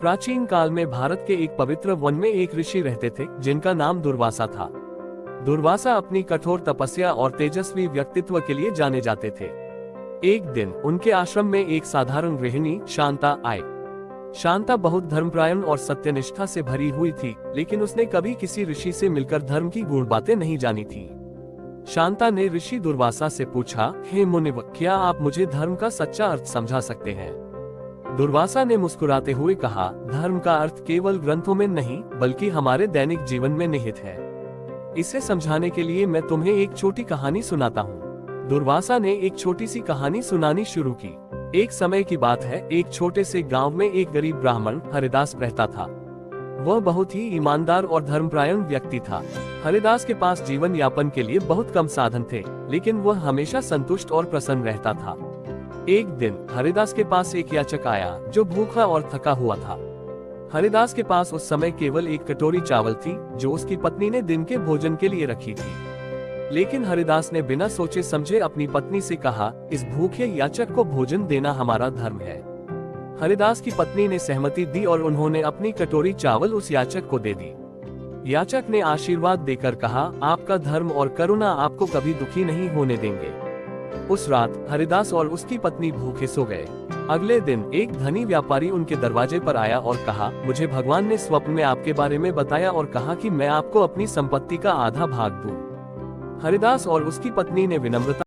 प्राचीन काल में भारत के एक पवित्र वन में एक ऋषि रहते थे जिनका नाम दुर्वासा था। दुर्वासा अपनी कठोर तपस्या और तेजस्वी व्यक्तित्व के लिए जाने जाते थे। एक दिन उनके आश्रम में एक साधारण गृहिणी शांता आई। शांता बहुत धर्मपरायण और सत्यनिष्ठा से भरी हुई थी, लेकिन उसने कभी किसी ऋषि से मिलकर धर्म की गूढ़ बातें नहीं जानी थी। शांता ने ऋषि दुर्वासा से पूछा, हे मुनिव, क्या आप मुझे धर्म का सच्चा अर्थ समझा सकते हैं? दुर्वासा ने मुस्कुराते हुए कहा, धर्म का अर्थ केवल ग्रंथों में नहीं बल्कि हमारे दैनिक जीवन में निहित है। इसे समझाने के लिए मैं तुम्हें एक छोटी कहानी सुनाता हूँ। दुर्वासा ने एक छोटी सी कहानी सुनानी शुरू की। एक समय की बात है, एक छोटे से गांव में एक गरीब ब्राह्मण हरिदास रहता था। वह बहुत ही ईमानदार और धर्मपरायण व्यक्ति था। हरिदास के पास जीवन यापन के लिए बहुत कम साधन थे, लेकिन वह हमेशा संतुष्ट और प्रसन्न रहता था। एक दिन हरिदास के पास एक याचक आया जो भूखा और थका हुआ था। हरिदास के पास उस समय केवल एक कटोरी चावल थी जो उसकी पत्नी ने दिन के भोजन के लिए रखी थी। लेकिन हरिदास ने बिना सोचे समझे अपनी पत्नी से कहा, इस भूखे याचक को भोजन देना हमारा धर्म है। हरिदास की पत्नी ने सहमति दी और उन्होंने अपनी कटोरी चावल उस याचक को दे दी। याचक ने आशीर्वाद देकर कहा, आपका धर्म और करुणा आपको कभी दुखी नहीं होने देंगे। उस रात हरिदास और उसकी पत्नी भूखे सो गए। अगले दिन एक धनी व्यापारी उनके दरवाजे पर आया और कहा, मुझे भगवान ने स्वप्न में आपके बारे में बताया और कहा कि मैं आपको अपनी संपत्ति का आधा भाग दूं। हरिदास और उसकी पत्नी ने विनम्रता